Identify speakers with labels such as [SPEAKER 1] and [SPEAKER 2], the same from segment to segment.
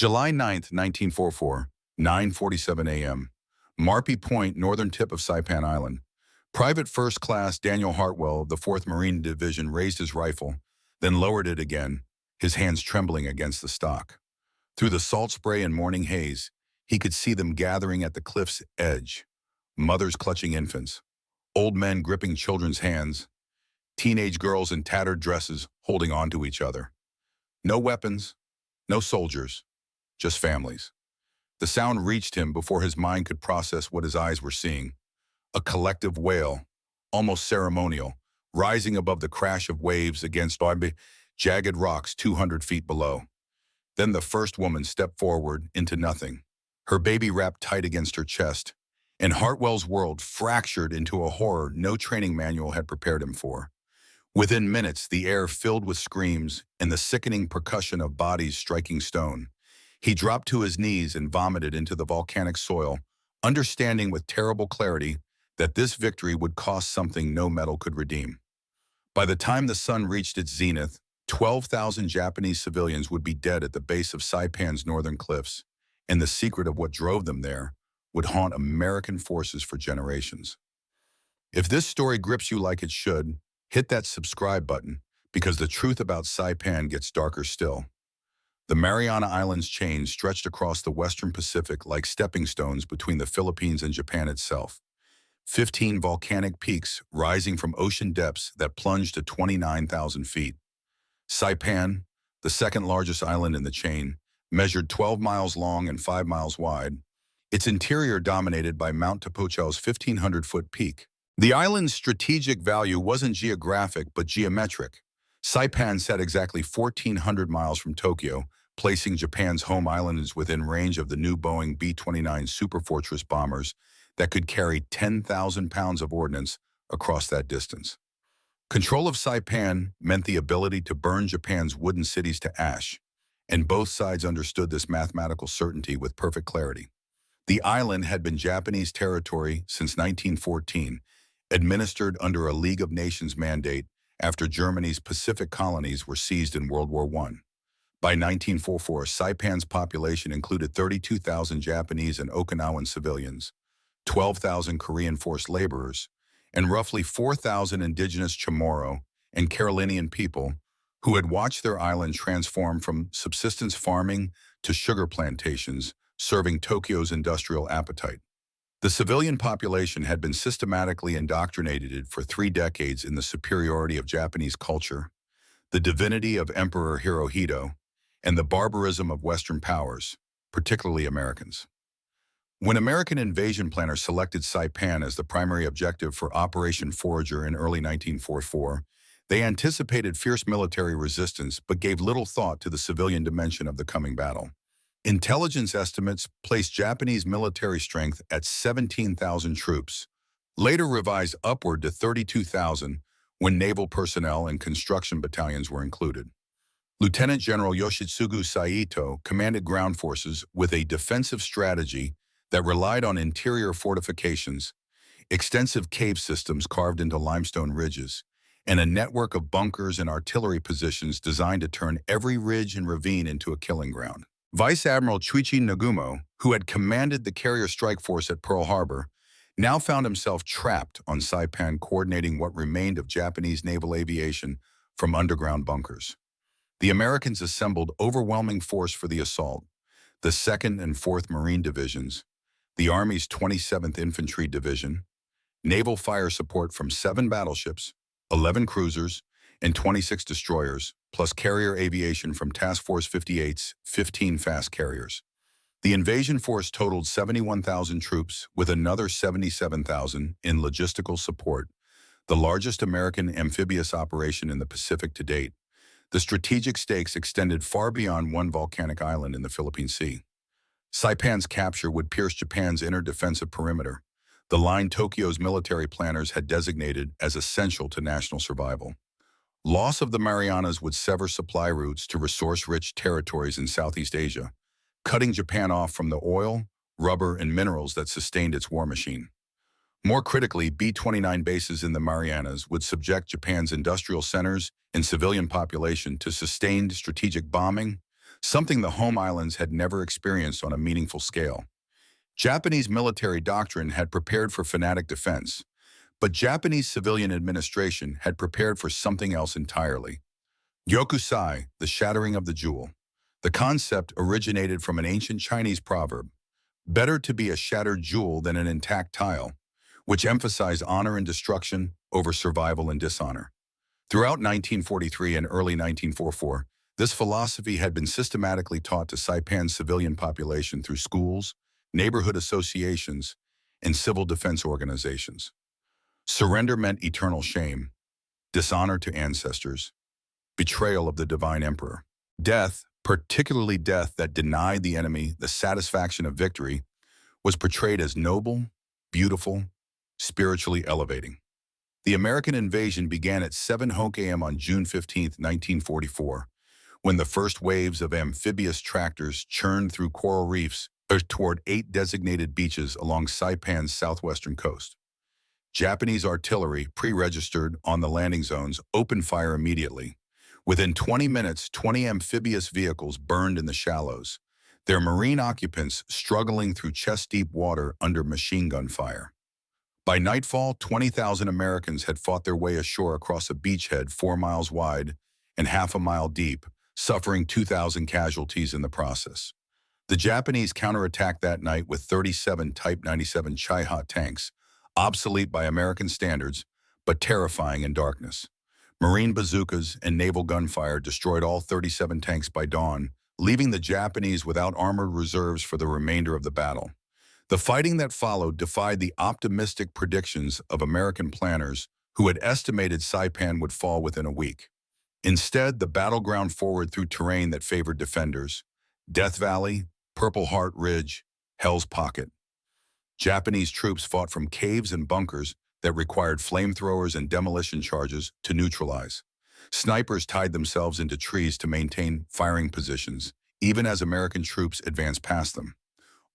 [SPEAKER 1] July 9th, 1944, 9:47 a.m. Marpi Point, northern tip of Saipan Island. Private First Class Daniel Hartwell of the 4th Marine Division raised his rifle, then lowered it again, his hands trembling against the stock. Through the salt spray and morning haze, he could see them gathering at the cliff's edge, mothers clutching infants, old men gripping children's hands, teenage girls in tattered dresses holding on to each other. No weapons, no soldiers, just families. The sound reached him before his mind could process what his eyes were seeing. A collective wail, almost ceremonial, rising above the crash of waves against jagged rocks 200 feet below. Then the first woman stepped forward into nothing, her baby wrapped tight against her chest, and Hartwell's world fractured into a horror no training manual had prepared him for. Within minutes, the air filled with screams and the sickening percussion of bodies striking stone. He dropped to his knees and vomited into the volcanic soil, understanding with terrible clarity that this victory would cost something no metal could redeem. By the time the sun reached its zenith, 12,000 Japanese civilians would be dead at the base of Saipan's northern cliffs, and the secret of what drove them there would haunt American forces for generations. If this story grips you like it should, hit that subscribe button, because the truth about Saipan gets darker still. The Mariana Islands chain stretched across the western Pacific like stepping stones between the Philippines and Japan itself. 15 volcanic peaks rising from ocean depths that plunged to 29,000 feet. Saipan, the second largest island in the chain, measured 12 miles long and 5 miles wide, its interior dominated by Mount Tapochau's 1,500-foot peak. The island's strategic value wasn't geographic but geometric. Saipan sat exactly 1,400 miles from Tokyo, placing Japan's home islands within range of the new Boeing B-29 Superfortress bombers that could carry 10,000 pounds of ordnance across that distance. Control of Saipan meant the ability to burn Japan's wooden cities to ash, and both sides understood this mathematical certainty with perfect clarity. The island had been Japanese territory since 1914, administered under a League of Nations mandate after Germany's Pacific colonies were seized in World War I. By 1944, Saipan's population included 32,000 Japanese and Okinawan civilians, 12,000 Korean forced laborers, and roughly 4,000 indigenous Chamorro and Carolinian people who had watched their island transform from subsistence farming to sugar plantations, serving Tokyo's industrial appetite. The civilian population had been systematically indoctrinated for 3 decades in the superiority of Japanese culture, the divinity of Emperor Hirohito, and the barbarism of Western powers, particularly Americans. When American invasion planners selected Saipan as the primary objective for Operation Forager in early 1944, they anticipated fierce military resistance but gave little thought to the civilian dimension of the coming battle. Intelligence estimates placed Japanese military strength at 17,000 troops, later revised upward to 32,000 when naval personnel and construction battalions were included. Lieutenant General Yoshitsugu Saito commanded ground forces with a defensive strategy that relied on interior fortifications, extensive cave systems carved into limestone ridges, and a network of bunkers and artillery positions designed to turn every ridge and ravine into a killing ground. Vice Admiral Chuichi Nagumo, who had commanded the carrier strike force at Pearl Harbor, now found himself trapped on Saipan coordinating what remained of Japanese naval aviation from underground bunkers. The Americans assembled overwhelming force for the assault: the 2nd and 4th Marine Divisions, the Army's 27th Infantry Division, naval fire support from 7 battleships, 11 cruisers, and 26 destroyers, plus carrier aviation from Task Force 58's 15 fast carriers. The invasion force totaled 71,000 troops, with another 77,000 in logistical support, the largest American amphibious operation in the Pacific to date. The strategic stakes extended far beyond one volcanic island in the Philippine Sea. Saipan's capture would pierce Japan's inner defensive perimeter, the line Tokyo's military planners had designated as essential to national survival. Loss of the Marianas would sever supply routes to resource-rich territories in Southeast Asia, cutting Japan off from the oil, rubber, and minerals that sustained its war machine. More critically, B-29 bases in the Marianas would subject Japan's industrial centers and civilian population to sustained strategic bombing, something the home islands had never experienced on a meaningful scale. Japanese military doctrine had prepared for fanatic defense, but Japanese civilian administration had prepared for something else entirely. Yokusai, the shattering of the jewel. The concept originated from an ancient Chinese proverb, better to be a shattered jewel than an intact tile, which emphasized honor and destruction over survival and dishonor. Throughout 1943 and early 1944, this philosophy had been systematically taught to Saipan's civilian population through schools, neighborhood associations, and civil defense organizations. Surrender meant eternal shame, dishonor to ancestors, betrayal of the divine emperor. Death, particularly death that denied the enemy the satisfaction of victory, was portrayed as noble, beautiful, spiritually elevating. The American invasion began at 7 a.m. on June 15, 1944, when the first waves of amphibious tractors churned through coral reefs toward 8 designated beaches along Saipan's southwestern coast. Japanese artillery, pre-registered on the landing zones, opened fire immediately. Within 20 minutes, 20 amphibious vehicles burned in the shallows, their marine occupants struggling through chest-deep water under machine gun fire. By nightfall, 20,000 Americans had fought their way ashore across a beachhead 4 miles wide and half a mile deep, suffering 2,000 casualties in the process. The Japanese counterattacked that night with 37 Type 97 Chi-Ha tanks, obsolete by American standards, but terrifying in darkness. Marine bazookas and naval gunfire destroyed all 37 tanks by dawn, leaving the Japanese without armored reserves for the remainder of the battle. The fighting that followed defied the optimistic predictions of American planners who had estimated Saipan would fall within a week. Instead, the battleground forward through terrain that favored defenders: Death Valley, Purple Heart Ridge, Hell's Pocket. Japanese troops fought from caves and bunkers that required flamethrowers and demolition charges to neutralize. Snipers tied themselves into trees to maintain firing positions, even as American troops advanced past them.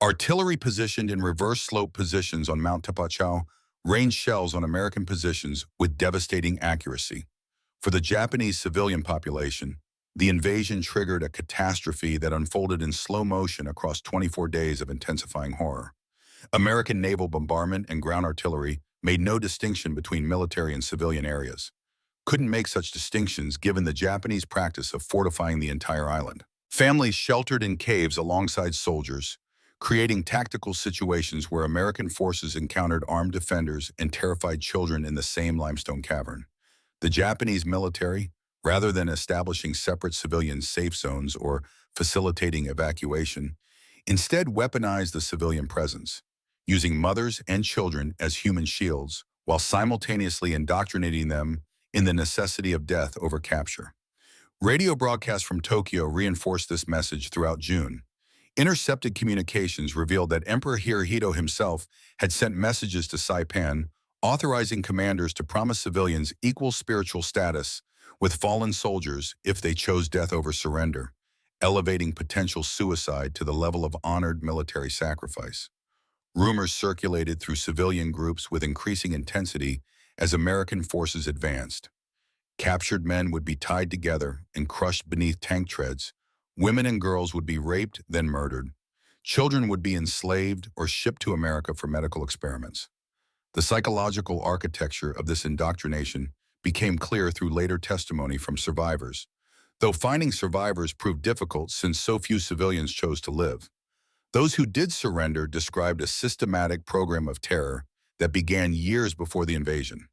[SPEAKER 1] Artillery positioned in reverse slope positions on Mount Tapachau rained shells on American positions with devastating accuracy. For the Japanese civilian population, the invasion triggered a catastrophe that unfolded in slow motion across 24 days of intensifying horror. American naval bombardment and ground artillery made no distinction between military and civilian areas. Couldn't make such distinctions given the Japanese practice of fortifying the entire island. Families sheltered in caves alongside soldiers, creating tactical situations where American forces encountered armed defenders and terrified children in the same limestone cavern. The Japanese military, rather than establishing separate civilian safe zones or facilitating evacuation, instead weaponized the civilian presence, using mothers and children as human shields while simultaneously indoctrinating them in the necessity of death over capture. Radio broadcasts from Tokyo reinforced this message throughout June. Intercepted communications revealed that Emperor Hirohito himself had sent messages to Saipan, authorizing commanders to promise civilians equal spiritual status with fallen soldiers if they chose death over surrender, elevating potential suicide to the level of honored military sacrifice. Rumors circulated through civilian groups with increasing intensity as American forces advanced. Captured men would be tied together and crushed beneath tank treads. Women and girls would be raped, then murdered. Children would be enslaved or shipped to America for medical experiments. The psychological architecture of this indoctrination became clear through later testimony from survivors, though finding survivors proved difficult since so few civilians chose to live. Those who did surrender described a systematic program of terror that began years before the invasion.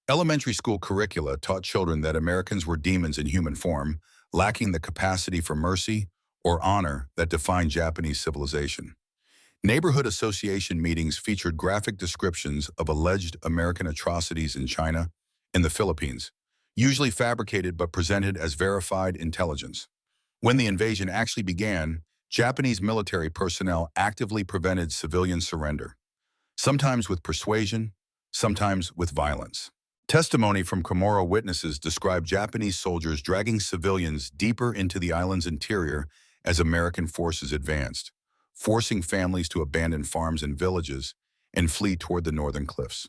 [SPEAKER 1] Elementary school curricula taught children that Americans were demons in human form, lacking the capacity for mercy or honor that defined Japanese civilization. Neighborhood association meetings featured graphic descriptions of alleged American atrocities in China and the Philippines, usually fabricated but presented as verified intelligence. When the invasion actually began, Japanese military personnel actively prevented civilian surrender, sometimes with persuasion, sometimes with violence. Testimony from Komoro witnesses described Japanese soldiers dragging civilians deeper into the island's interior as American forces advanced, forcing families to abandon farms and villages and flee toward the northern cliffs.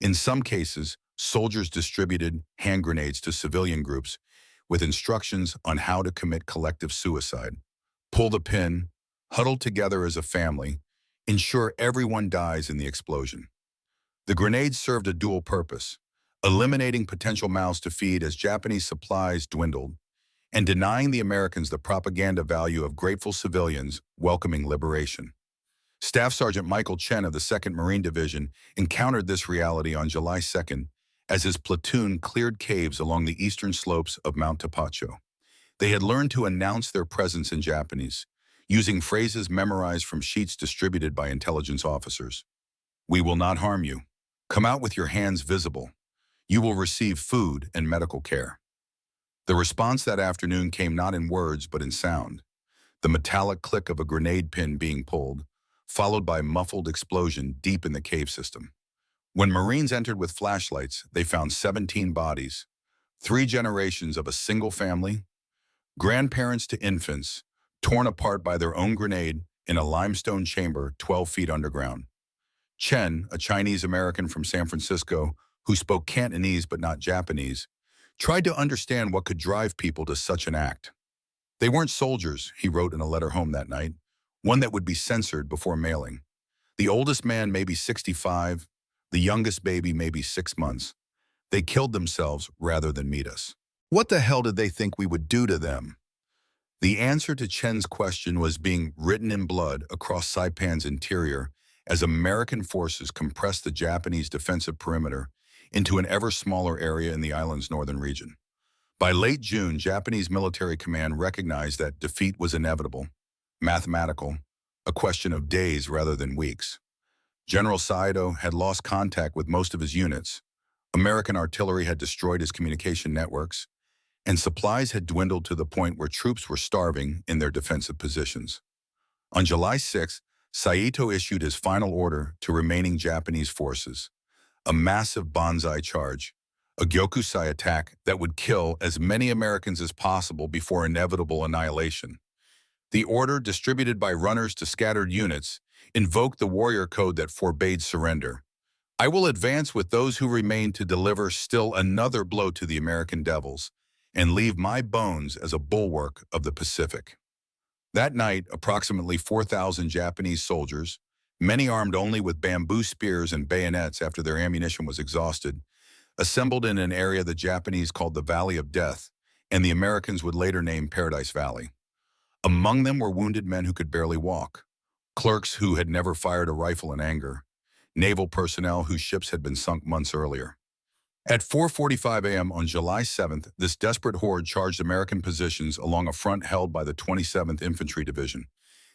[SPEAKER 1] In some cases, soldiers distributed hand grenades to civilian groups, with instructions on how to commit collective suicide. Pull the pin, huddle together as a family, ensure everyone dies in the explosion. The grenades served a dual purpose, eliminating potential mouths to feed as Japanese supplies dwindled, and denying the Americans the propaganda value of grateful civilians welcoming liberation. Staff Sergeant Michael Chen of the 2nd Marine Division encountered this reality on July 2nd as his platoon cleared caves along the eastern slopes of Mount Tapacho. They had learned to announce their presence in Japanese, using phrases memorized from sheets distributed by intelligence officers. "We will not harm you. Come out with your hands visible. You will receive food and medical care." The response that afternoon came not in words but in sound, the metallic click of a grenade pin being pulled, followed by muffled explosion deep in the cave system. When Marines entered with flashlights, they found 17 bodies, 3 generations of a single family, grandparents to infants, torn apart by their own grenade in a limestone chamber 12 feet underground. Chen, a Chinese-American from San Francisco who spoke Cantonese but not Japanese, tried to understand what could drive people to such an act. "They weren't soldiers," he wrote in a letter home that night, one that would be censored before mailing. "The oldest man may be 65, the youngest baby may be 6 months. They killed themselves rather than meet us. What the hell did they think we would do to them?" The answer to Chen's question was being written in blood across Saipan's interior as American forces compressed the Japanese defensive perimeter into an ever smaller area in the island's northern region. By late June, Japanese military command recognized that defeat was inevitable, mathematical, a question of days rather than weeks. General Saito had lost contact with most of his units, American artillery had destroyed his communication networks, and supplies had dwindled to the point where troops were starving in their defensive positions. On July 6, Saito issued his final order to remaining Japanese forces, a massive banzai charge, a Gyokusai attack that would kill as many Americans as possible before inevitable annihilation. The order, distributed by runners to scattered units, invoked the warrior code that forbade surrender. "I will advance with those who remain to deliver still another blow to the American devils, and leave my bones as a bulwark of the Pacific." That night, approximately 4,000 Japanese soldiers, many armed only with bamboo spears and bayonets after their ammunition was exhausted, assembled in an area the Japanese called the Valley of Death, and the Americans would later name Paradise Valley. Among them were wounded men who could barely walk, clerks who had never fired a rifle in anger, naval personnel whose ships had been sunk months earlier. At 4:45 a.m. on July 7th, this desperate horde charged American positions along a front held by the 27th Infantry Division.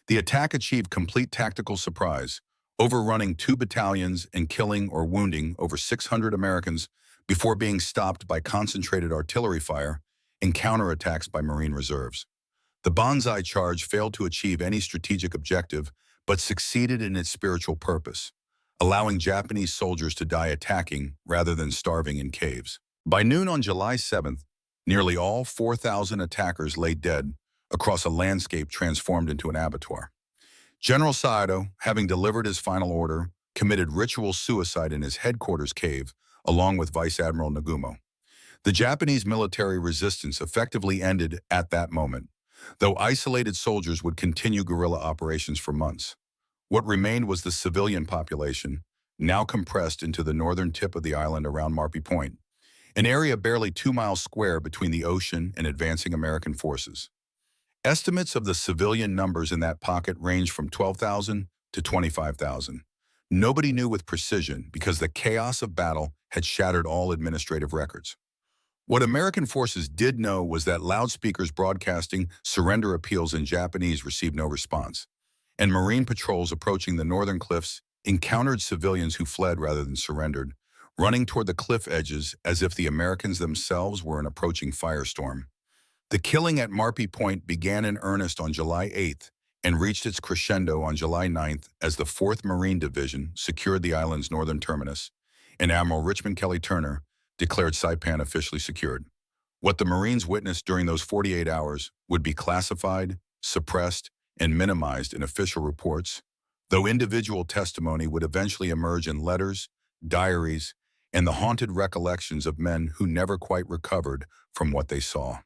[SPEAKER 1] The attack achieved complete tactical surprise, overrunning 2 battalions and killing or wounding over 600 Americans before being stopped by concentrated artillery fire and counterattacks by Marine reserves. The banzai charge failed to achieve any strategic objective, but succeeded in its spiritual purpose, allowing Japanese soldiers to die attacking rather than starving in caves. By noon on July 7th, nearly all 4,000 attackers lay dead across a landscape transformed into an abattoir. General Saito, having delivered his final order, committed ritual suicide in his headquarters cave, along with Vice Admiral Nagumo. The Japanese military resistance effectively ended at that moment, though isolated soldiers would continue guerrilla operations for months. What remained was the civilian population, now compressed into the northern tip of the island around Marpi Point, an area barely 2 miles square between the ocean and advancing American forces. Estimates of the civilian numbers in that pocket range from 12,000 to 25,000. Nobody knew with precision because the chaos of battle had shattered all administrative records. What American forces did know was that loudspeakers broadcasting surrender appeals in Japanese received no response, and Marine patrols approaching the northern cliffs encountered civilians who fled rather than surrendered, running toward the cliff edges as if the Americans themselves were an approaching firestorm. The killing at Marpi Point began in earnest on July 8th and reached its crescendo on July 9th as the 4th Marine Division secured the island's northern terminus, and Admiral Richmond Kelly Turner declared Saipan officially secured. What the Marines witnessed during those 48 hours would be classified, suppressed, and minimized in official reports, though individual testimony would eventually emerge in letters, diaries, and the haunted recollections of men who never quite recovered from what they saw.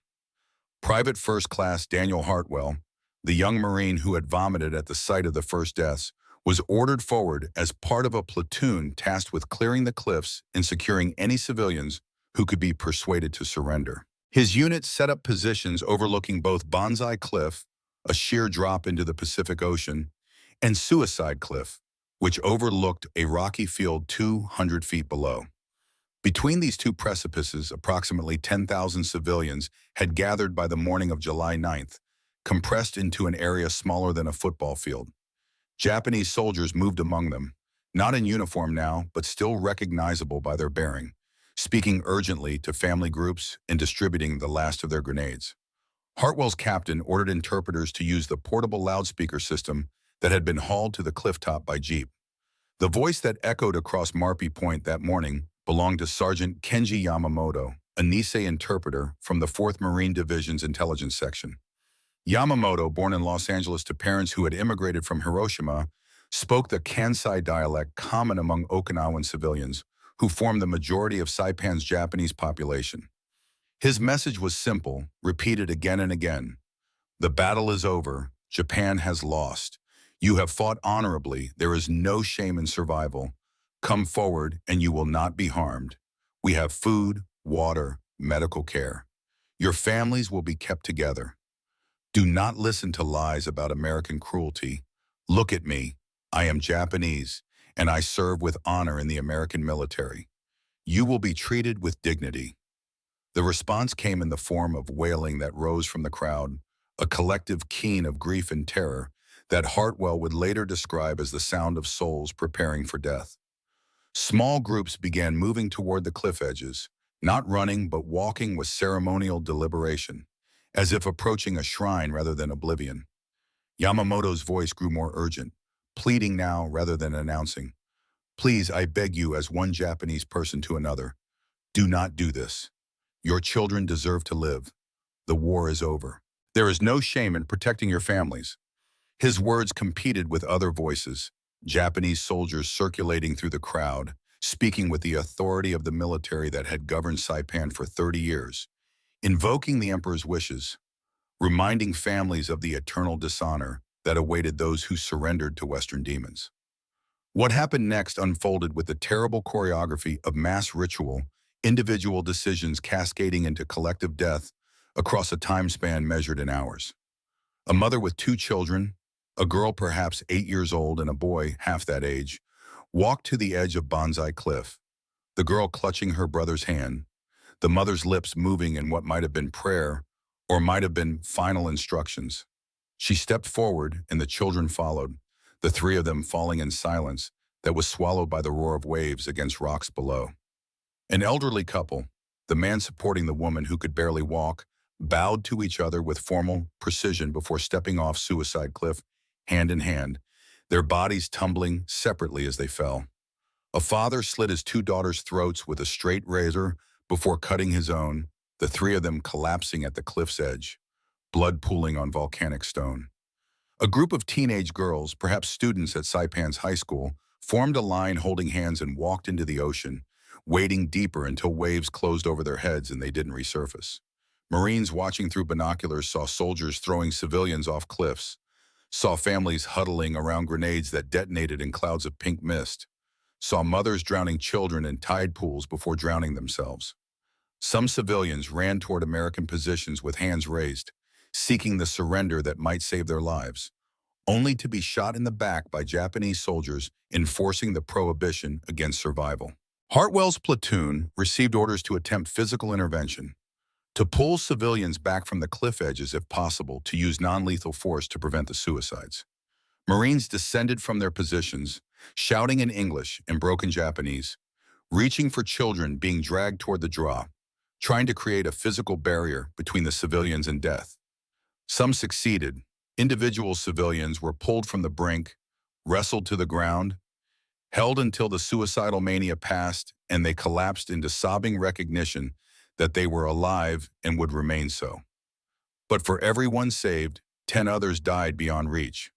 [SPEAKER 1] Private First Class Daniel Hartwell, the young Marine who had vomited at the sight of the first deaths, was ordered forward as part of a platoon tasked with clearing the cliffs and securing any civilians who could be persuaded to surrender. His unit set up positions overlooking both Bonsai Cliff, a sheer drop into the Pacific Ocean, and Suicide Cliff, which overlooked a rocky field 200 feet below. Between these two precipices, approximately 10,000 civilians had gathered by the morning of July 9th, compressed into an area smaller than a football field. Japanese soldiers moved among them, not in uniform now, but still recognizable by their bearing, speaking urgently to family groups and distributing the last of their grenades. Hartwell's captain ordered interpreters to use the portable loudspeaker system that had been hauled to the clifftop by jeep. The voice that echoed across Marpi Point that morning belonged to Sergeant Kenji Yamamoto, a Nisei interpreter from the 4th Marine Division's intelligence section. Yamamoto, born in Los Angeles to parents who had immigrated from Hiroshima, spoke the Kansai dialect common among Okinawan civilians, who formed the majority of Saipan's Japanese population. His message was simple, repeated again and again. The battle is over. Japan has lost. You have fought honorably. There is no shame in survival. Come forward and you will not be harmed. We have food, water, medical care. Your families will be kept together. Do not listen to lies about American cruelty. Look at me. I am Japanese, and I serve with honor in the American military. You will be treated with dignity. The response came in the form of wailing that rose from the crowd, a collective keen of grief and terror that Hartwell would later describe as the sound of souls preparing for death. Small groups began moving toward the cliff edges, not running but walking with ceremonial deliberation, as if approaching a shrine rather than oblivion. Yamamoto's voice grew more urgent, pleading now rather than announcing. Please, I beg you as one Japanese person to another, do not do this. Your children deserve to live. The war is over. There is no shame in protecting your families. His words competed with other voices, Japanese soldiers circulating through the crowd, speaking with the authority of the military that had governed Saipan for 30 years, invoking the emperor's wishes, reminding families of the eternal dishonor that awaited those who surrendered to Western demons. What happened next unfolded with the terrible choreography of mass ritual, individual decisions cascading into collective death across a time span measured in hours. A mother with 2 children, a girl perhaps 8 years old and a boy half that age, walked to the edge of Bonsai Cliff, the girl clutching her brother's hand, the mother's lips moving in what might have been prayer or might have been final instructions. She stepped forward and the children followed, the 3 of them falling in silence that was swallowed by the roar of waves against rocks below. An elderly couple, the man supporting the woman who could barely walk, bowed to each other with formal precision before stepping off Suicide Cliff, hand in hand, their bodies tumbling separately as they fell. A father slit his 2 daughters' throats with a straight razor before cutting his own, the 3 of them collapsing at the cliff's edge, blood pooling on volcanic stone. A group of teenage girls, perhaps students at Saipan's high school, formed a line holding hands and walked into the ocean, wading deeper until waves closed over their heads and they didn't resurface. Marines watching through binoculars saw soldiers throwing civilians off cliffs, saw families huddling around grenades that detonated in clouds of pink mist, saw mothers drowning children in tide pools before drowning themselves. Some civilians ran toward American positions with hands raised, seeking the surrender that might save their lives, only to be shot in the back by Japanese soldiers enforcing the prohibition against survival. Hartwell's platoon received orders to attempt physical intervention, to pull civilians back from the cliff edges if possible, to use non-lethal force to prevent the suicides. Marines descended from their positions, shouting in English and broken Japanese, reaching for children being dragged toward the draw, trying to create a physical barrier between the civilians and death. Some succeeded. Individual civilians were pulled from the brink, wrestled to the ground, held until the suicidal mania passed and they collapsed into sobbing recognition that they were alive and would remain so. But for every one saved, 10 others died beyond reach.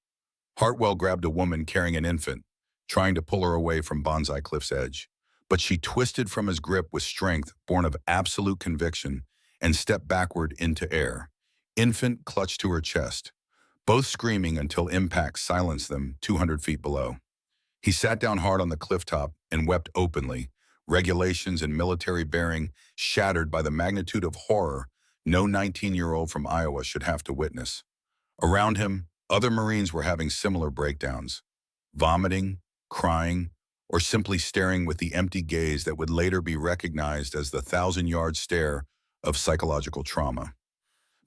[SPEAKER 1] Hartwell grabbed a woman carrying an infant, trying to pull her away from Bonsai Cliff's edge, but she twisted from his grip with strength born of absolute conviction and stepped backward into air, infant clutched to her chest, both screaming until impact silenced them 200 feet below. He sat down hard on the cliff top and wept openly, regulations and military bearing shattered by the magnitude of horror no 19-year-old from Iowa should have to witness. Around him, other Marines were having similar breakdowns, vomiting, crying, or simply staring with the empty gaze that would later be recognized as the 1,000-yard stare of psychological trauma.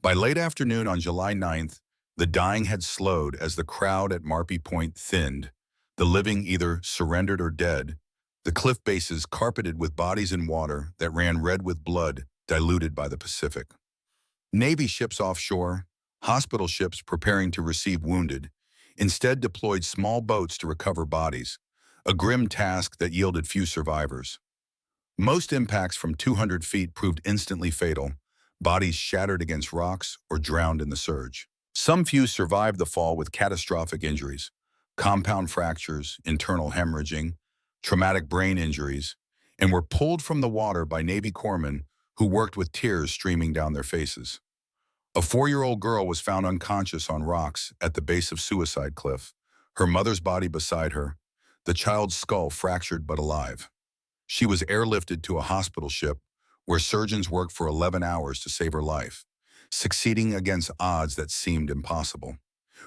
[SPEAKER 1] By late afternoon on July 9th, the dying had slowed as the crowd at Marpi Point thinned, the living either surrendered or dead, the cliff bases carpeted with bodies in water that ran red with blood diluted by the Pacific. Navy ships offshore, hospital ships preparing to receive wounded, instead deployed small boats to recover bodies, a grim task that yielded few survivors. Most impacts from 200 feet proved instantly fatal, bodies shattered against rocks or drowned in the surge. Some few survived the fall with catastrophic injuries, compound fractures, internal hemorrhaging, traumatic brain injuries, and were pulled from the water by Navy corpsmen who worked with tears streaming down their faces. A 4-year-old girl was found unconscious on rocks at the base of Suicide Cliff, her mother's body beside her, the child's skull fractured but alive. She was airlifted to a hospital ship where surgeons worked for 11 hours to save her life, succeeding against odds that seemed impossible.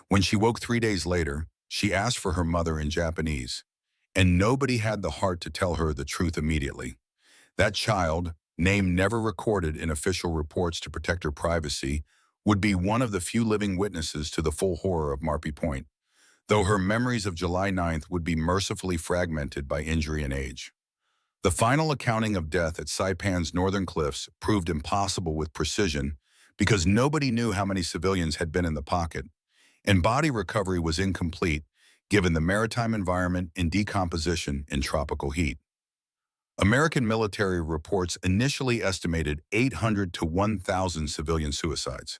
[SPEAKER 1] When she woke 3 days later, she asked for her mother in Japanese, and nobody had the heart to tell her the truth immediately. That child, name never recorded in official reports to protect her privacy, would be one of the few living witnesses to the full horror of Marpi Point, though her memories of July 9th would be mercifully fragmented by injury and age. The final accounting of death at Saipan's northern cliffs proved impossible with precision because nobody knew how many civilians had been in the pocket, and body recovery was incomplete given the maritime environment in decomposition in tropical heat. American military reports initially estimated 800 to 1,000 civilian suicides,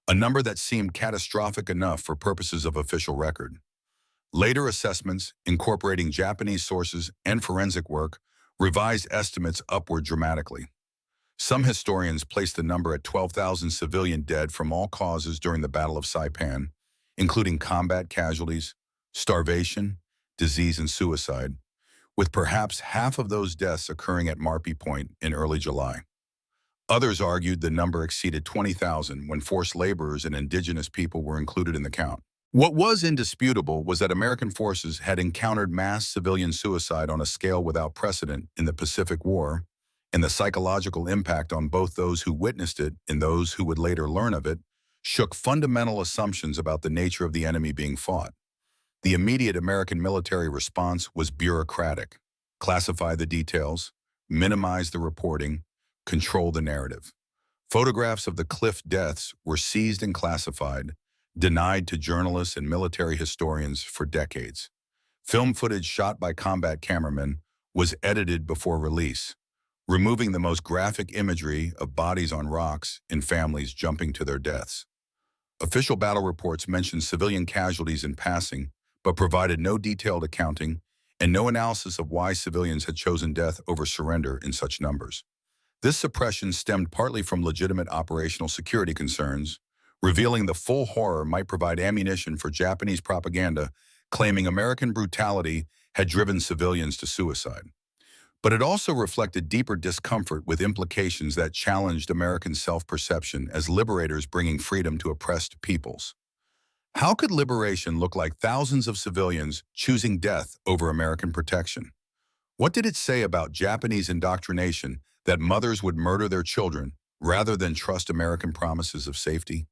[SPEAKER 1] a number that seemed catastrophic enough for purposes of official record. Later assessments, incorporating Japanese sources and forensic work, revised estimates upward dramatically. Some historians placed the number at 12,000 civilian dead from all causes during the Battle of Saipan, including combat casualties, starvation, disease, and suicide, with perhaps half of those deaths occurring at Marpi Point in early July. Others argued the number exceeded 20,000 when forced laborers and indigenous people were included in the count. What was indisputable was that American forces had encountered mass civilian suicide on a scale without precedent in the Pacific War, and the psychological impact on both those who witnessed it and those who would later learn of it shook fundamental assumptions about the nature of the enemy being fought. The immediate American military response was bureaucratic: classify the details, minimize the reporting, control the narrative. Photographs of the cliff deaths were seized and classified, denied to journalists and military historians for decades. Film footage shot by combat cameramen was edited before release, removing the most graphic imagery of bodies on rocks and families jumping to their deaths. Official battle reports mentioned civilian casualties in passing, but provided no detailed accounting and no analysis of why civilians had chosen death over surrender in such numbers. This suppression stemmed partly from legitimate operational security concerns. Revealing the full horror might provide ammunition for Japanese propaganda claiming American brutality had driven civilians to suicide. But it also reflected deeper discomfort with implications that challenged American self-perception as liberators bringing freedom to oppressed peoples. How could liberation look like thousands of civilians choosing death over American protection? What did it say about Japanese indoctrination that mothers would murder their children rather than trust American promises of safety?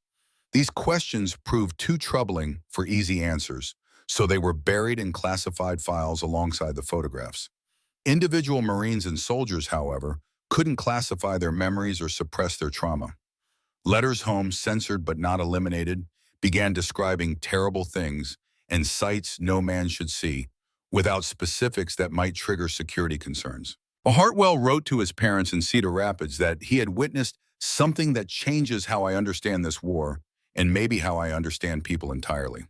[SPEAKER 1] These questions proved too troubling for easy answers, so they were buried in classified files alongside the photographs. Individual Marines and soldiers, however, couldn't classify their memories or suppress their trauma. Letters home, censored but not eliminated, began describing terrible things and sights no man should see, without specifics that might trigger security concerns. Hartwell wrote to his parents in Cedar Rapids that he had witnessed something that changes how I understand this war, and maybe how I understand people entirely.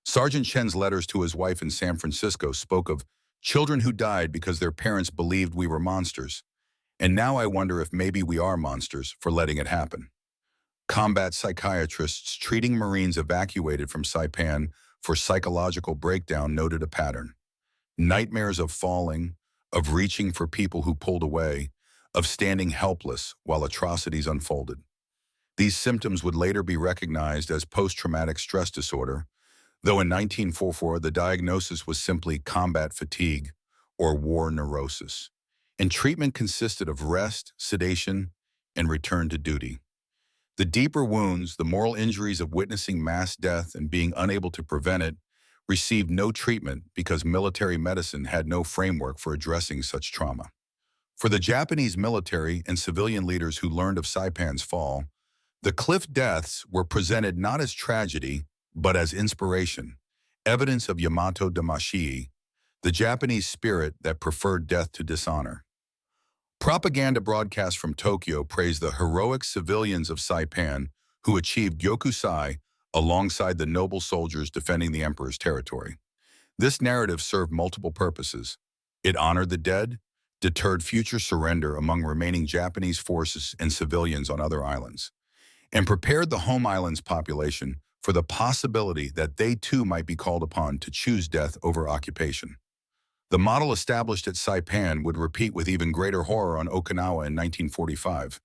[SPEAKER 1] Sergeant Chen's letters to his wife in San Francisco spoke of children who died because their parents believed we were monsters, and now I wonder if maybe we are monsters for letting it happen. combat psychiatrists treating Marines evacuated from Saipan for psychological breakdown noted a pattern. Nightmares of falling, of reaching for people who pulled away, of standing helpless while atrocities unfolded. These symptoms would later be recognized as post-traumatic stress disorder, though in 1944 the diagnosis was simply combat fatigue or war neurosis, and treatment consisted of rest, sedation, and return to duty. The deeper wounds, the moral injuries of witnessing mass death and being unable to prevent it, received no treatment because military medicine had no framework for addressing such trauma. For the Japanese military and civilian leaders who learned of Saipan's fall, the cliff deaths were presented not as tragedy, but as inspiration, evidence of Yamato Damashii, the Japanese spirit that preferred death to dishonor. Propaganda broadcasts from Tokyo praised the heroic civilians of Saipan who achieved Gyokusai alongside the noble soldiers defending the emperor's territory. This narrative served multiple purposes. It honored the dead, deterred future surrender among remaining Japanese forces and civilians on other islands, and prepared the home island's population for the possibility that they too might be called upon to choose death over occupation. The model established at Saipan would repeat with even greater horror on Okinawa in 1945,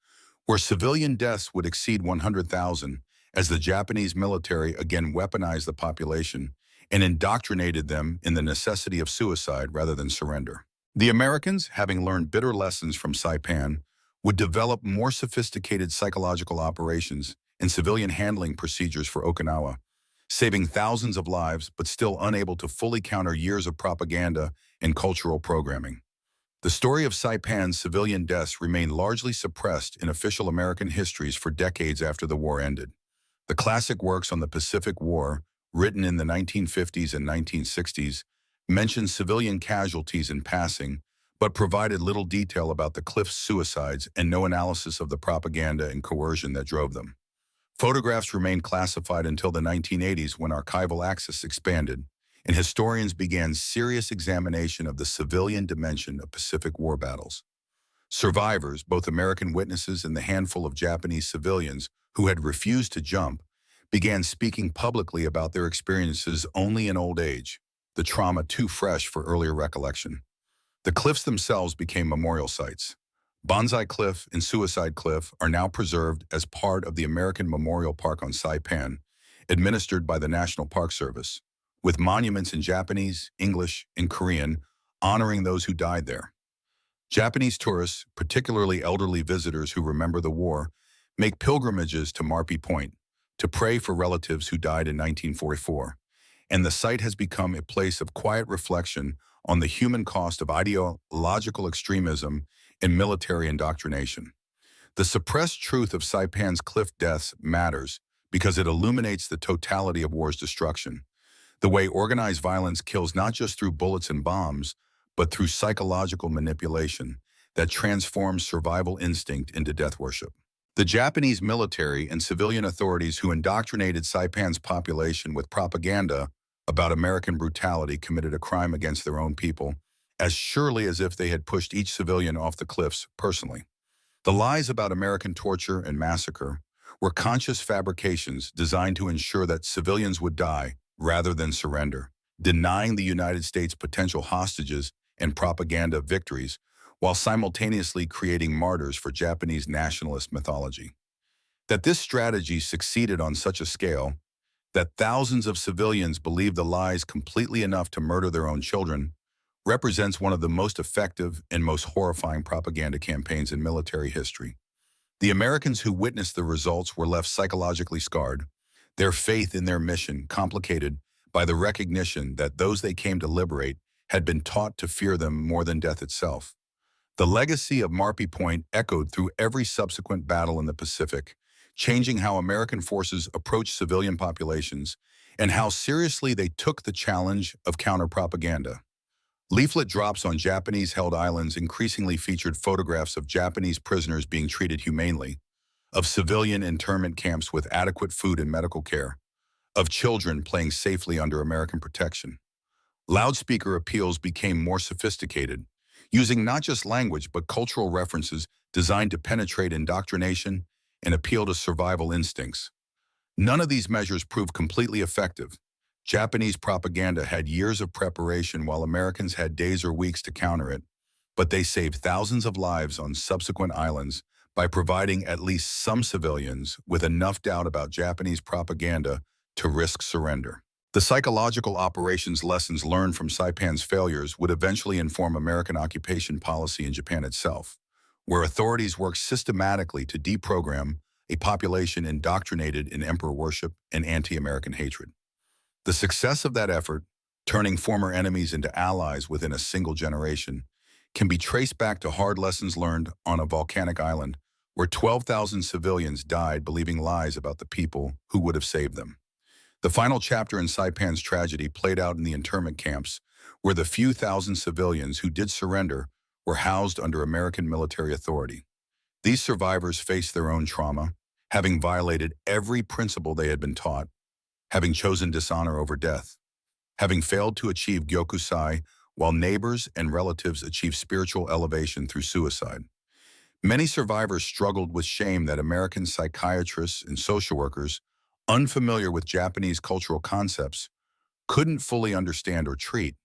[SPEAKER 1] where civilian deaths would exceed 100,000 as the Japanese military again weaponized the population and indoctrinated them in the necessity of suicide rather than surrender. The Americans, having learned bitter lessons from Saipan, would develop more sophisticated psychological operations and civilian handling procedures for Okinawa, saving thousands of lives but still unable to fully counter years of propaganda and cultural programming. The story of Saipan's civilian deaths remained largely suppressed in official American histories for decades after the war ended. The classic works on the Pacific War, written in the 1950s and 1960s, mentioned civilian casualties in passing, but provided little detail about the Cliff's suicides and no analysis of the propaganda and coercion that drove them. Photographs remained classified until the 1980s when archival access expanded, and historians began serious examination of the civilian dimension of Pacific War battles. Survivors, both American witnesses and the handful of Japanese civilians who had refused to jump, began speaking publicly about their experiences only in old age, the trauma too fresh for earlier recollection. The cliffs themselves became memorial sites. Bonsai Cliff and Suicide Cliff are now preserved as part of the American Memorial Park on Saipan, administered by the National Park Service, with monuments in Japanese, English, and Korean honoring those who died there. Japanese tourists, particularly elderly visitors who remember the war, make pilgrimages to Marpi Point to pray for relatives who died in 1944, and the site has become a place of quiet reflection on the human cost of ideological extremism and military indoctrination. The suppressed truth of Saipan's cliff deaths matters because it illuminates the totality of war's destruction, the way organized violence kills not just through bullets and bombs, but through psychological manipulation that transforms survival instinct into death worship. The Japanese military and civilian authorities who indoctrinated Saipan's population with propaganda about American brutality committed a crime against their own people, as surely as if they had pushed each civilian off the cliffs personally. The lies about American torture and massacre were conscious fabrications designed to ensure that civilians would die rather than surrender, denying the United States potential hostages and propaganda victories while simultaneously creating martyrs for Japanese nationalist mythology. That this strategy succeeded on such a scale that thousands of civilians believed the lies completely enough to murder their own children represents one of the most effective and most horrifying propaganda campaigns in military history. The Americans who witnessed the results were left psychologically scarred, their faith in their mission complicated by the recognition that those they came to liberate had been taught to fear them more than death itself. The legacy of Marpi Point echoed through every subsequent battle in the Pacific, changing how American forces approached civilian populations and how seriously they took the challenge of counter-propaganda. Leaflet drops on Japanese-held islands increasingly featured photographs of Japanese prisoners being treated humanely, of civilian internment camps with adequate food and medical care, of children playing safely under American protection. Loudspeaker appeals became more sophisticated, using not just language but cultural references designed to penetrate indoctrination and appeal to survival instincts. None of these measures proved completely effective. Japanese propaganda had years of preparation while Americans had days or weeks to counter it, but they saved thousands of lives on subsequent islands by providing at least some civilians with enough doubt about Japanese propaganda to risk surrender. The psychological operations lessons learned from Saipan's failures would eventually inform American occupation policy in Japan itself, where authorities worked systematically to deprogram a population indoctrinated in emperor worship and anti-American hatred. The success of that effort, turning former enemies into allies within a single generation, can be traced back to hard lessons learned on a volcanic island where 12,000 civilians died believing lies about the people who would have saved them. The final chapter in Saipan's tragedy played out in the internment camps, where the few thousand civilians who did surrender were housed under American military authority. These survivors faced their own trauma, having violated every principle they had been taught, having chosen dishonor over death, having failed to achieve gyokusai while neighbors and relatives achieved spiritual elevation through suicide. Many survivors struggled with shame that American psychiatrists and social workers, unfamiliar with Japanese cultural concepts, couldn't fully understand or treat.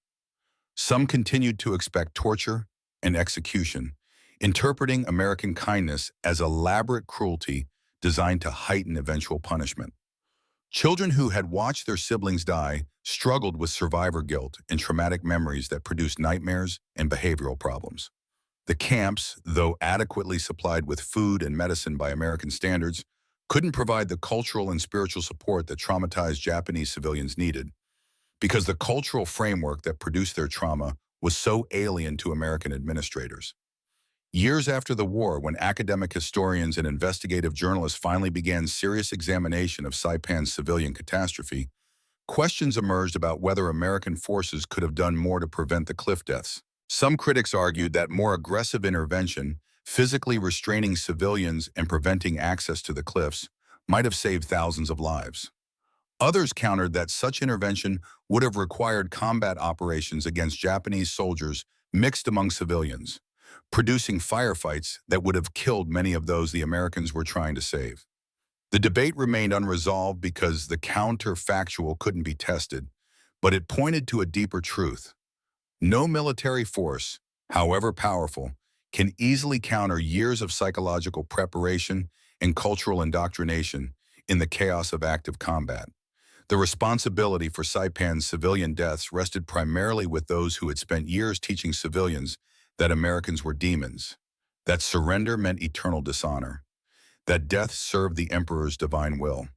[SPEAKER 1] Some continued to expect torture and execution, interpreting American kindness as elaborate cruelty designed to heighten eventual punishment. Children who had watched their siblings die struggled with survivor guilt and traumatic memories that produced nightmares and behavioral problems. The camps, though adequately supplied with food and medicine by American standards, couldn't provide the cultural and spiritual support that traumatized Japanese civilians needed, because the cultural framework that produced their trauma was so alien to American administrators. Years after the war, when academic historians and investigative journalists finally began serious examination of Saipan's civilian catastrophe, questions emerged about whether American forces could have done more to prevent the cliff deaths. Some critics argued that more aggressive intervention, physically restraining civilians and preventing access to the cliffs, might have saved thousands of lives. Others countered that such intervention would have required combat operations against Japanese soldiers mixed among civilians, producing firefights that would have killed many of those the Americans were trying to save. The debate remained unresolved because the counterfactual couldn't be tested, but it pointed to a deeper truth. No military force, however powerful, can easily counter years of psychological preparation and cultural indoctrination in the chaos of active combat. The responsibility for Saipan's civilian deaths rested primarily with those who had spent years teaching civilians that Americans were demons, that surrender meant eternal dishonor, that death served the emperor's divine will.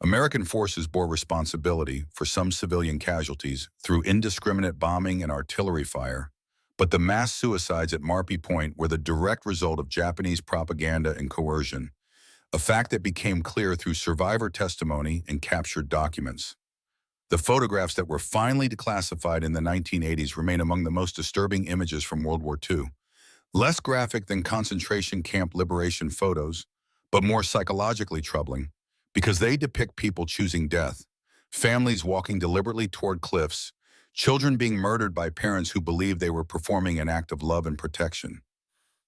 [SPEAKER 1] American forces bore responsibility for some civilian casualties through indiscriminate bombing and artillery fire, but the mass suicides at Marpi Point were the direct result of Japanese propaganda and coercion, a fact that became clear through survivor testimony and captured documents. The photographs that were finally declassified in the 1980s remain among the most disturbing images from World War II, less graphic than concentration camp liberation photos, but more psychologically troubling, because they depict people choosing death, families walking deliberately toward cliffs, children being murdered by parents who believed they were performing an act of love and protection.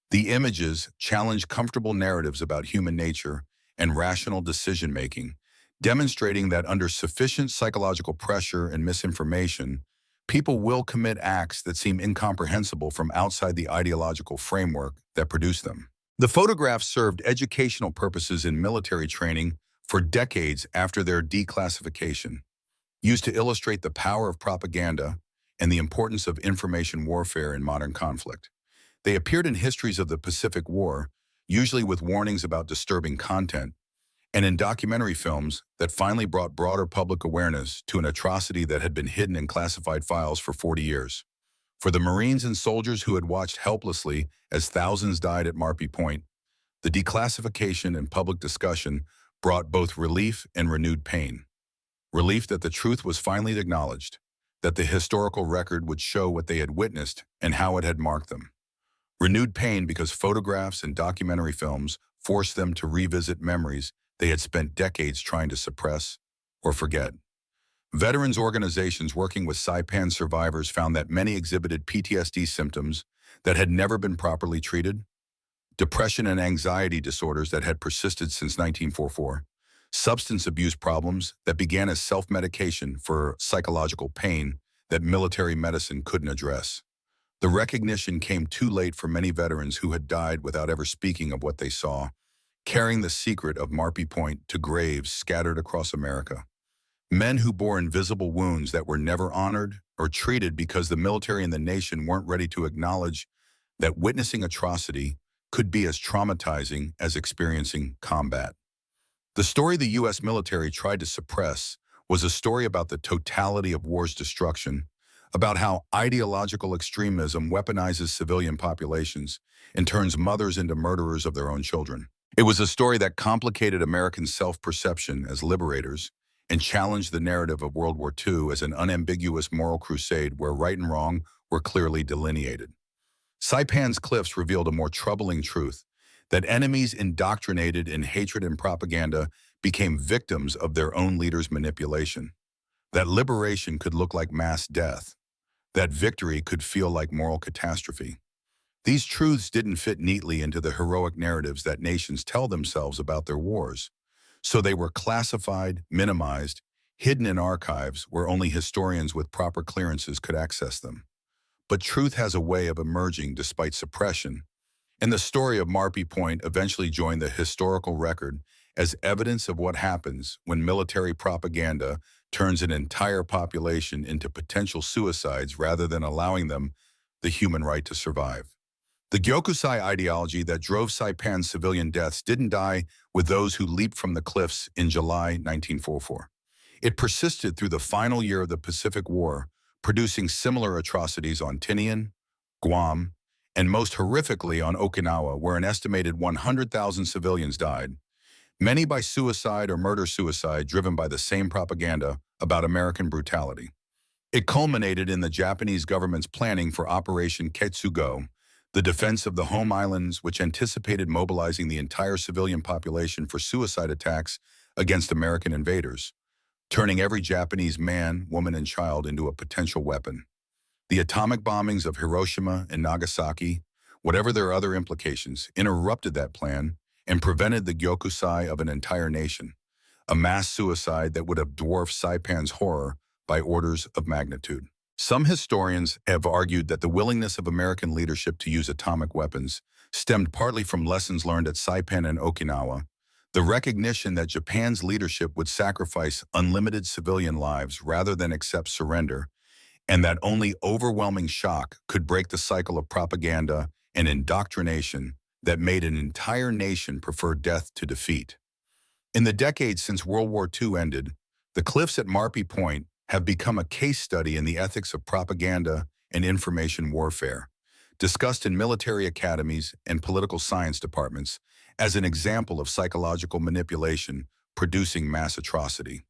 [SPEAKER 1] The images challenge comfortable narratives about human nature and rational decision-making, demonstrating that under sufficient psychological pressure and misinformation, people will commit acts that seem incomprehensible from outside the ideological framework that produced them. The photographs served educational purposes in military training for decades after their declassification, used to illustrate the power of propaganda and the importance of information warfare in modern conflict. They appeared in histories of the Pacific War, usually with warnings about disturbing content, and in documentary films that finally brought broader public awareness to an atrocity that had been hidden in classified files for 40 years. For the Marines and soldiers who had watched helplessly as thousands died at Marpi Point, the declassification and public discussion brought both relief and renewed pain. Relief that the truth was finally acknowledged, that the historical record would show what they had witnessed and how it had marked them. Renewed pain because photographs and documentary films forced them to revisit memories they had spent decades trying to suppress or forget. Veterans organizations working with Saipan survivors found that many exhibited PTSD symptoms that had never been properly treated. depression and anxiety disorders that had persisted since 1944, substance abuse problems that began as self-medication for psychological pain that military medicine couldn't address. The recognition came too late for many veterans who had died without ever speaking of what they saw, carrying the secret of Marpi Point to graves scattered across America. Men who bore invisible wounds that were never honored or treated because the military and the nation weren't ready to acknowledge that witnessing atrocity could be as traumatizing as experiencing combat. The story the U.S. military tried to suppress was a story about the totality of war's destruction, about how ideological extremism weaponizes civilian populations and turns mothers into murderers of their own children. It was a story that complicated American self-perception as liberators and challenged the narrative of World War II as an unambiguous moral crusade where right and wrong were clearly delineated. Saipan's cliffs revealed a more troubling truth, that enemies indoctrinated in hatred and propaganda became victims of their own leaders' manipulation. That liberation could look like mass death. That victory could feel like moral catastrophe. These truths didn't fit neatly into the heroic narratives that nations tell themselves about their wars. So they were classified, minimized, hidden in archives where only historians with proper clearances could access them. But truth has a way of emerging despite suppression, and the story of Marpi Point eventually joined the historical record as evidence of what happens when military propaganda turns an entire population into potential suicides rather than allowing them the human right to survive. The Gyokusai ideology that drove Saipan's civilian deaths didn't die with those who leaped from the cliffs in July 1944. It persisted through the final year of the Pacific War, producing similar atrocities on Tinian, Guam, and most horrifically on Okinawa, where an estimated 100,000 civilians died, many by suicide or murder-suicide driven by the same propaganda about American brutality. It culminated in the Japanese government's planning for Operation Ketsugo, the defense of the home islands, which anticipated mobilizing the entire civilian population for suicide attacks against American invaders, turning every Japanese man, woman, and child into a potential weapon. The atomic bombings of Hiroshima and Nagasaki, whatever their other implications, interrupted that plan and prevented the Gyokusai of an entire nation, a mass suicide that would have dwarfed Saipan's horror by orders of magnitude. Some historians have argued that the willingness of American leadership to use atomic weapons stemmed partly from lessons learned at Saipan and Okinawa, the recognition that Japan's leadership would sacrifice unlimited civilian lives rather than accept surrender, and that only overwhelming shock could break the cycle of propaganda and indoctrination that made an entire nation prefer death to defeat. In the decades since World War II ended, the cliffs at Marpi Point have become a case study in the ethics of propaganda and information warfare, discussed in military academies and political science departments as an example of psychological manipulation producing mass atrocity.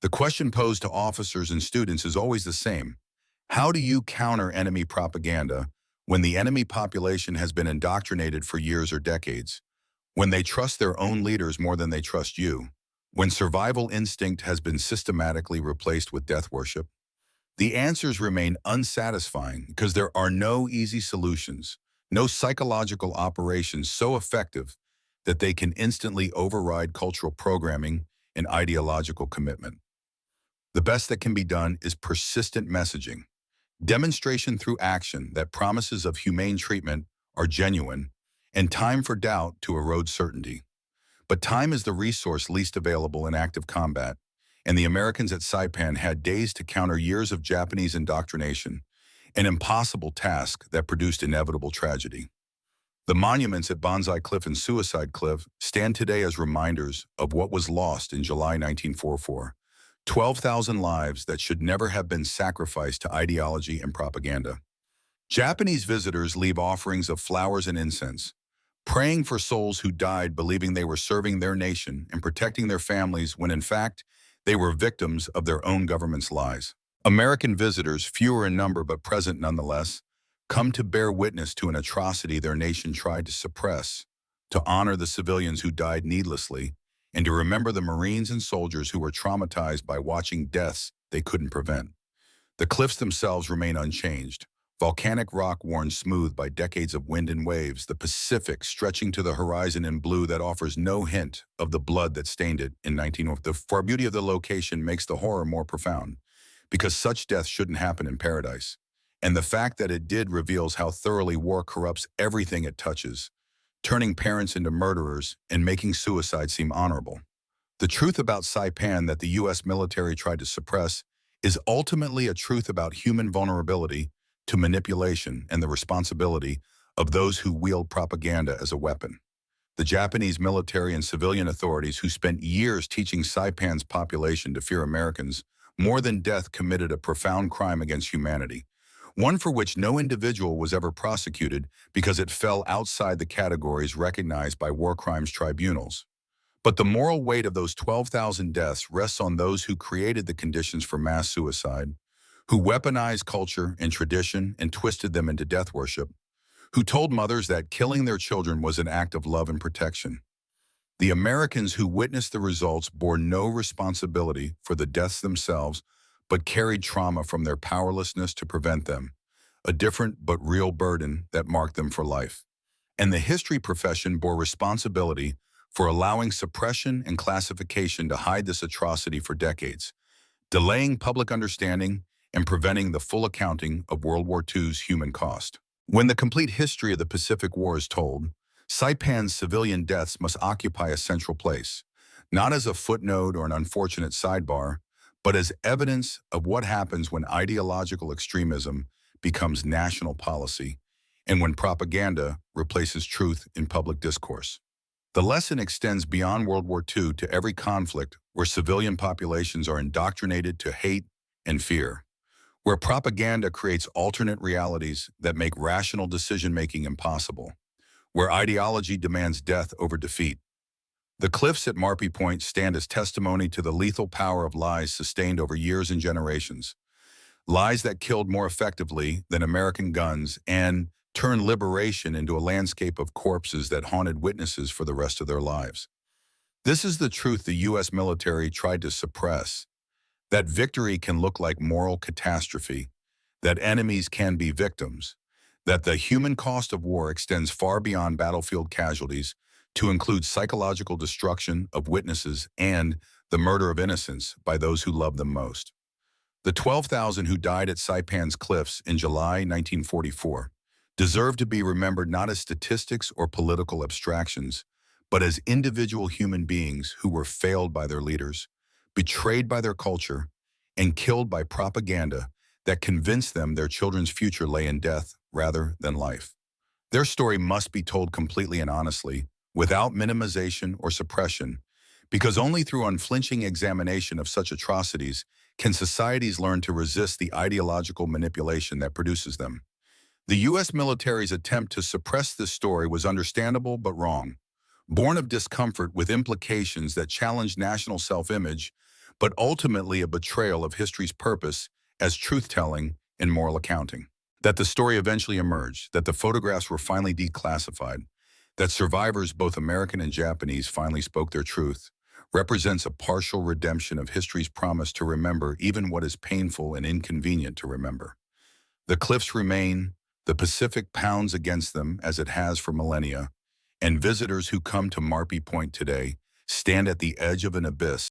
[SPEAKER 1] The question posed to officers and students is always the same. How do you counter enemy propaganda when the enemy population has been indoctrinated for years or decades, when they trust their own leaders more than they trust you, when survival instinct has been systematically replaced with death worship? The answers remain unsatisfying because there are no easy solutions, no psychological operations so effective that they can instantly override cultural programming and ideological commitment. The best that can be done is persistent messaging, demonstration through action that promises of humane treatment are genuine, and time for doubt to erode certainty. But time is the resource least available in active combat, and the Americans at Saipan had days to counter years of Japanese indoctrination, an impossible task that produced inevitable tragedy. The monuments at Banzai Cliff and Suicide Cliff stand today as reminders of what was lost in July 1944. 12,000 lives that should never have been sacrificed to ideology and propaganda. Japanese visitors leave offerings of flowers and incense, praying for souls who died believing they were serving their nation and protecting their families when in fact they were victims of their own government's lies. American visitors, fewer in number but present nonetheless, come to bear witness to an atrocity their nation tried to suppress, to honor the civilians who died needlessly, and to remember the Marines and soldiers who were traumatized by watching deaths they couldn't prevent. The cliffs themselves remain unchanged, volcanic rock worn smooth by decades of wind and waves, the Pacific stretching to the horizon in blue that offers no hint of the blood that stained it in 1904. The far beauty of the location makes the horror more profound, because such death shouldn't happen in paradise. And the fact that it did reveals how thoroughly war corrupts everything it touches, turning parents into murderers and making suicide seem honorable. The truth about Saipan that the U.S. military tried to suppress is ultimately a truth about human vulnerability to manipulation and the responsibility of those who wield propaganda as a weapon. The Japanese military and civilian authorities who spent years teaching Saipan's population to fear Americans more than death committed a profound crime against humanity, one for which no individual was ever prosecuted because it fell outside the categories recognized by war crimes tribunals. But the moral weight of those 12,000 deaths rests on those who created the conditions for mass suicide, who weaponized culture and tradition and twisted them into death worship, who told mothers that killing their children was an act of love and protection. The Americans who witnessed the results bore no responsibility for the deaths themselves, but carried trauma from their powerlessness to prevent them, a different but real burden that marked them for life. And the history profession bore responsibility for allowing suppression and classification to hide this atrocity for decades, delaying public understanding and preventing the full accounting of World War II's human cost. When the complete history of the Pacific War is told, Saipan's civilian deaths must occupy a central place, not as a footnote or an unfortunate sidebar, but as evidence of what happens when ideological extremism becomes national policy and when propaganda replaces truth in public discourse. The lesson extends beyond World War II to every conflict where civilian populations are indoctrinated to hate and fear, where propaganda creates alternate realities that make rational decision-making impossible, where ideology demands death over defeat. The cliffs at Marpi Point stand as testimony to the lethal power of lies sustained over years and generations, lies that killed more effectively than American guns and turned liberation into a landscape of corpses that haunted witnesses for the rest of their lives. This is the truth the U.S. military tried to suppress, that victory can look like moral catastrophe, that enemies can be victims, that the human cost of war extends far beyond battlefield casualties to include psychological destruction of witnesses and the murder of innocents by those who love them most. The 12,000 who died at Saipan's cliffs in July 1944 deserve to be remembered not as statistics or political abstractions, but as individual human beings who were failed by their leaders, betrayed by their culture, and killed by propaganda that convinced them their children's future lay in death rather than life. Their story must be told completely and honestly, without minimization or suppression, because only through unflinching examination of such atrocities can societies learn to resist the ideological manipulation that produces them. The U.S. military's attempt to suppress this story was understandable but wrong, born of discomfort with implications that challenged national self-image, but ultimately a betrayal of history's purpose as truth-telling and moral accounting. That the story eventually emerged, that the photographs were finally declassified, that survivors, both American and Japanese, finally spoke their truth, represents a partial redemption of history's promise to remember even what is painful and inconvenient to remember. The cliffs remain, the Pacific pounds against them as it has for millennia, and visitors who come to Marpi Point today stand at the edge of an abyss